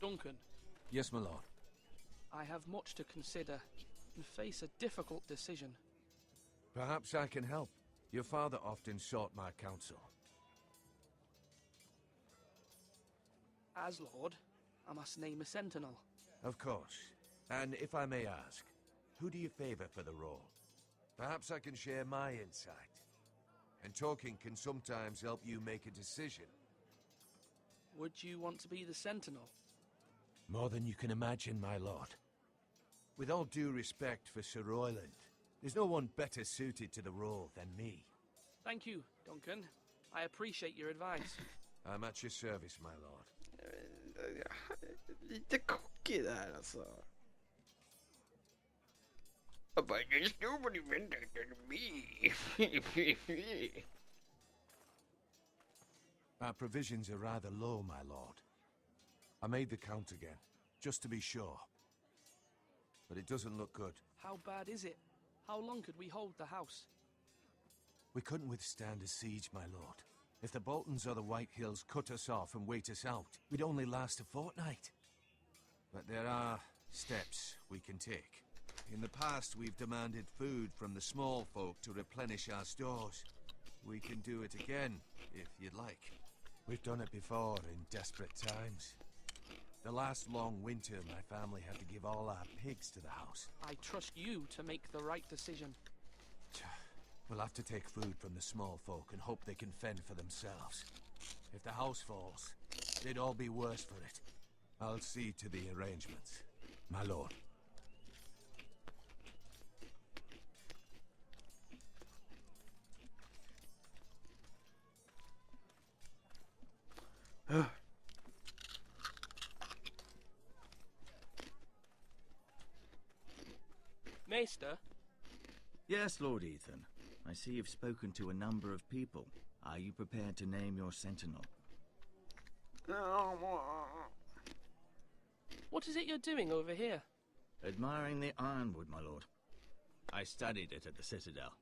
Duncan, Yes, my lord. I have much to consider and face a difficult decision. Perhaps I can help. Your father often sought my counsel. As Lord, I must name a sentinel. Of course. And if I may ask, who do you favor for the role? Perhaps I can share my insight. And talking can sometimes help you make a decision. Would you want to be the sentinel? More than you can imagine, my lord. With all due respect for Sir Royland, there's no one better suited to the role than me. Thank you, Duncan. I appreciate your advice. I'm at your service, my lord. Lite cocky där alltså. Jag bara, there's nobody better than me. Our provisions are rather low, my lord. I made the count again, just to be sure. But it doesn't look good. How bad is it? How long could we hold the house? We couldn't withstand a siege, my lord. If the Boltons or the White Hills cut us off and wait us out, we'd only last a fortnight. But there are steps we can take. In the past, we've demanded food from the small folk to replenish our stores. We can do it again, if you'd like. We've done it before in desperate times. The last long winter, my family had to give all our pigs to the house. I trust you to make the right decision. We'll have to take food from the small folk and hope they can fend for themselves. If the house falls, they'd all be worse for it. I'll see to the arrangements, my lord. Maester? Yes, Lord Ethan. I see you've spoken to a number of people. Are you prepared to name your sentinel? What is it you're doing over here? Admiring the ironwood, my lord. I studied it at the Citadel.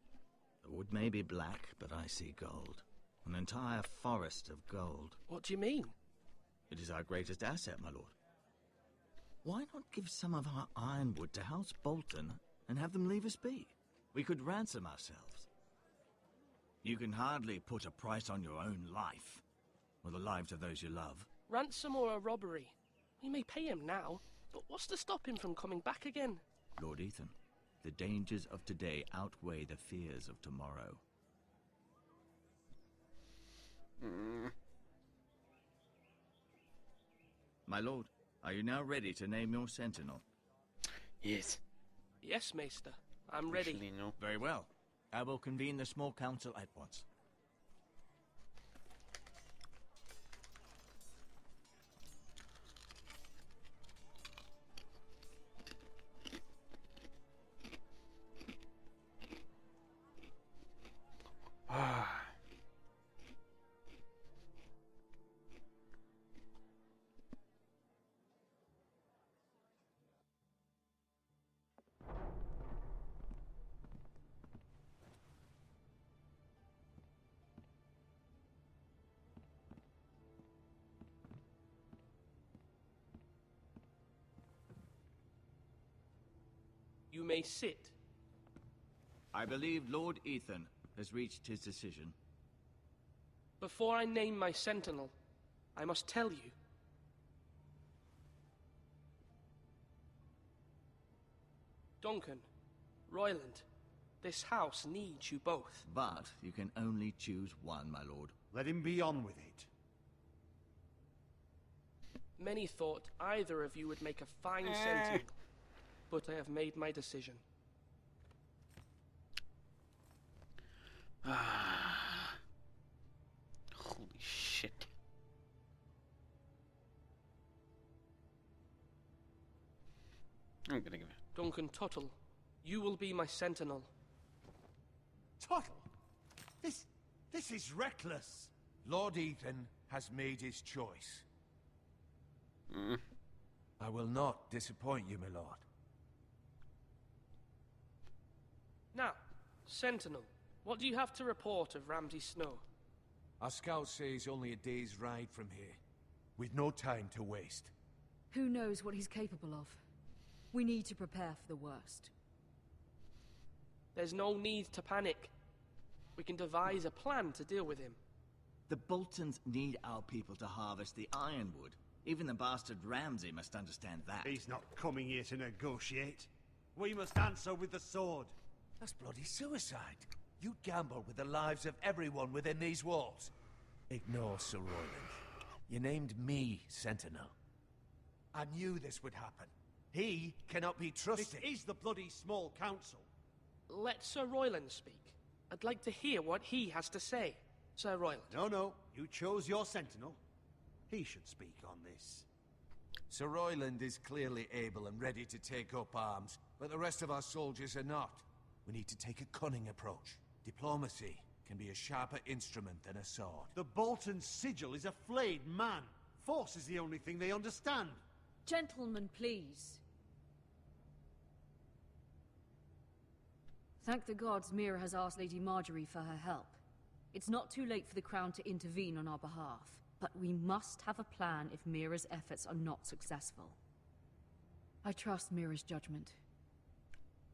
The wood may be black, but I see gold. An entire forest of gold. What do you mean? It is our greatest asset, my lord. Why not give some of our ironwood to House Bolton and have them leave us be? We could ransom ourselves. You can hardly put a price on your own life, or the lives of those you love. Ransom or a robbery? We may pay him now, but what's to stop him from coming back again? Lord Ethan, the dangers of today outweigh the fears of tomorrow. My lord, are you now ready to name your sentinel? Yes. Yes, Maester. I'm ready. Actually, no. Very well. I will convene the small council at once. You may sit. I believe Lord Ethan has reached his decision. Before I name my sentinel, I must tell you. Duncan, Royland, this house needs you both. But you can only choose one, my lord. Let him be on with it. Many thought either of you would make a fine sentinel, but I have made my decision. Holy shit. I'm gonna give it. Duncan Tuttle, you will be my sentinel. Tuttle! This is reckless. Lord Ethan has made his choice. I will not disappoint you, my lord. Now, sentinel, what do you have to report of Ramsay Snow? Our scout says only a day's ride from here. with no time to waste. Who knows what he's capable of? We need to prepare for the worst. There's no need to panic. We can devise a plan to deal with him. The Boltons need our people to harvest the ironwood. Even the bastard Ramsay must understand that. He's not coming here to negotiate. We must answer with the sword. That's bloody suicide. You gamble with the lives of everyone within these walls. Ignore Sir Royland. You named me Sentinel. I knew this would happen. He cannot be trusted. This is the bloody small council. Let Sir Royland speak. I'd like to hear what he has to say. Sir Royland. No. You chose your sentinel. He should speak on this. Sir Royland is clearly able and ready to take up arms, but the rest of our soldiers are not. We need to take a cunning approach. Diplomacy can be a sharper instrument than a sword. The Bolton sigil is a flayed man. Force is the only thing they understand. Gentlemen, please. Thank the gods Mira has asked Lady Marjorie for her help. It's not too late for the Crown to intervene on our behalf, but we must have a plan if Mira's efforts are not successful. I trust Mira's judgment.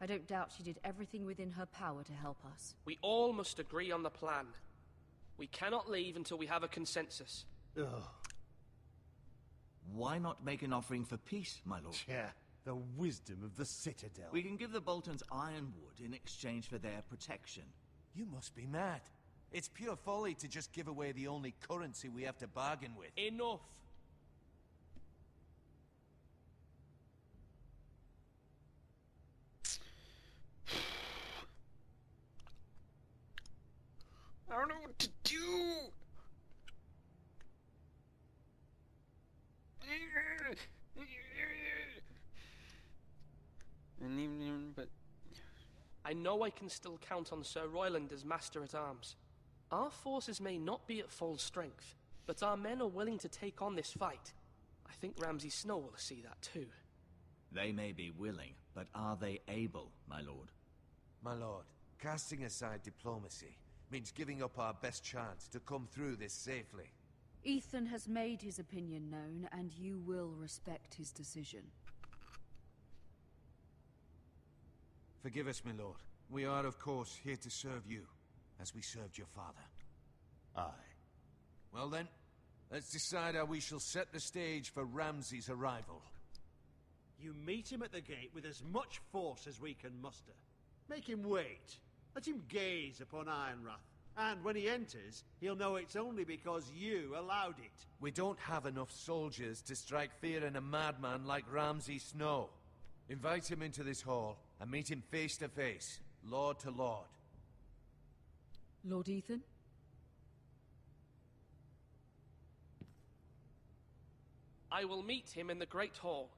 I don't doubt she did everything within her power to help us. We all must agree on the plan. We cannot leave until we have a consensus. Ugh. Why not make an offering for peace, my lord? Yeah, the wisdom of the Citadel. We can give the Boltons ironwood in exchange for their protection. You must be mad. It's pure folly to just give away the only currency we have to bargain with. Enough. I don't know what to do. And even, but I know I can still count on Sir Royland as Master-at-Arms. Our forces may not be at full strength, but our men are willing to take on this fight. I think Ramsay Snow will see that too. They may be willing, but are they able, my lord? My lord, casting aside diplomacy means giving up our best chance to come through this safely. Ethan has made his opinion known, and you will respect his decision. Forgive us, my lord. We are, of course, here to serve you, as we served your father. Aye. Well then, let's decide how we shall set the stage for Ramsay's arrival. You meet him at the gate with as much force as we can muster. Make him wait. Let him gaze upon Ironrath. And when he enters, he'll know it's only because you allowed it. We don't have enough soldiers to strike fear in a madman like Ramsay Snow. Invite him into this hall and meet him face to face, lord to lord. Lord Ethan? I will meet him in the Great Hall.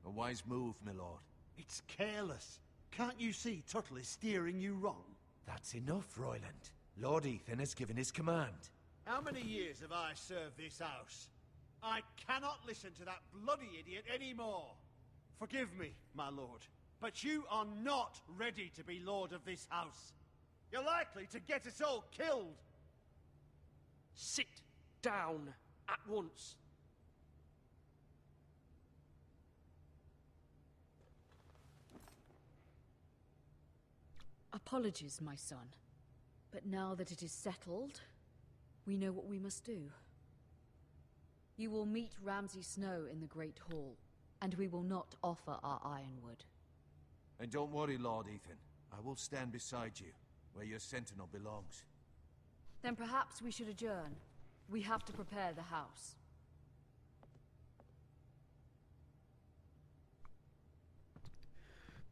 A wise move, my lord. It's careless. Can't you see Tuttle is steering you wrong? That's enough, Royland. Lord Ethan has given his command. How many years have I served this house? I cannot listen to that bloody idiot anymore. Forgive me, my lord, but you are not ready to be lord of this house. You're likely to get us all killed. Sit down at once. Apologies, my son. But now that it is settled, we know what we must do. You will meet Ramsay Snow in the Great Hall, and we will not offer our ironwood. And don't worry, Lord Ethan. I will stand beside you, where your sentinel belongs. Then perhaps we should adjourn. We have to prepare the house.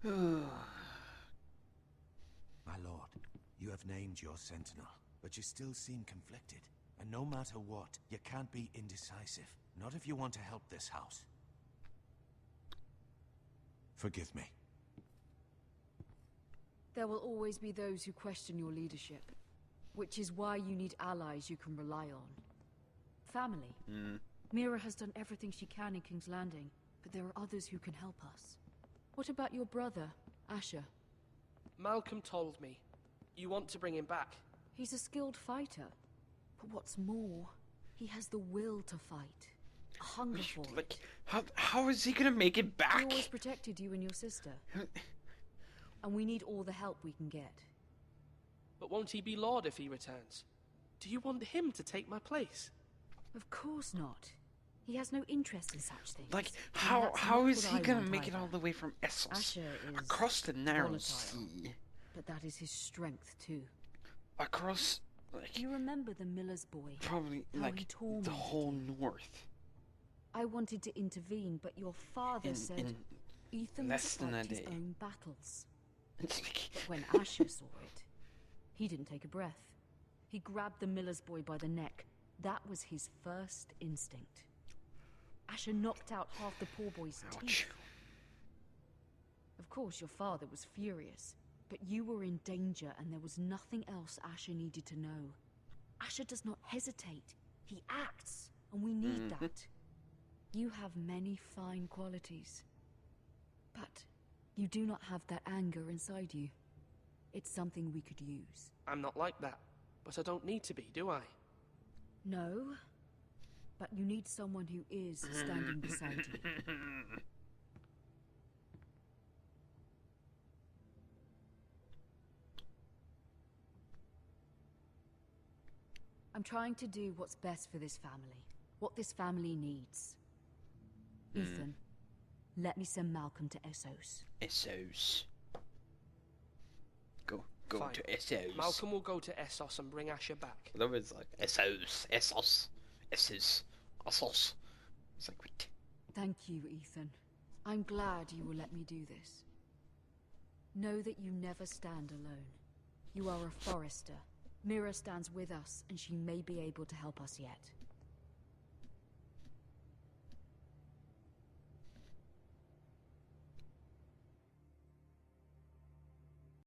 My lord, you have named your sentinel, but you still seem conflicted. And no matter what, you can't be indecisive. Not if you want to help this house. Forgive me. There will always be those who question your leadership, which is why you need allies you can rely on. Family. Mira has done everything she can in King's Landing, but there are others who can help us. What about your brother, Asher? Malcolm told me. You want to bring him back. He's a skilled fighter. But what's more, he has the will to fight. A hunger for Like, it. how is he gonna make it He back? always protected you and your sister. And we need all the help we can get. But won't he be Lord if he returns? Do you want him to take my place? Of course not. He has no interest in such things. Like, And that's how not is what he I gonna want make it either. all the way from Essos Asher is across the narrow volatile. sea, But that is his strength too. across like You remember the miller's boy? probably how he like the tormented whole you. north I wanted to intervene, but your father said in Ethan less would than fight a his day. own battles. It's like, But when Asher saw it, he didn't take a breath. He grabbed the miller's boy by the neck. That was his first instinct. Asher knocked out half the poor boy's ouch. teeth. Of course, your father was furious, but you were in danger and there was nothing else Asher needed to know. Asher does not hesitate. He acts, and we need that. You have many fine qualities, but you do not have that anger inside you. It's something we could use. I'm not like that, but I don't need to be, do I? No, but you need someone who is standing beside you. I'm trying to do what's best for this family. What this family needs. Ethan, let me send Malcolm to Essos. Essos. Go Fine. to Essos. Malcolm will go to Essos and bring Asher back. I love it's like Essos, Essos, Essos, Essos. It's like what? Thank you, Ethan. I'm glad you will let me do this. Know that you never stand alone. You are a forester. Mira stands with us, and she may be able to help us yet.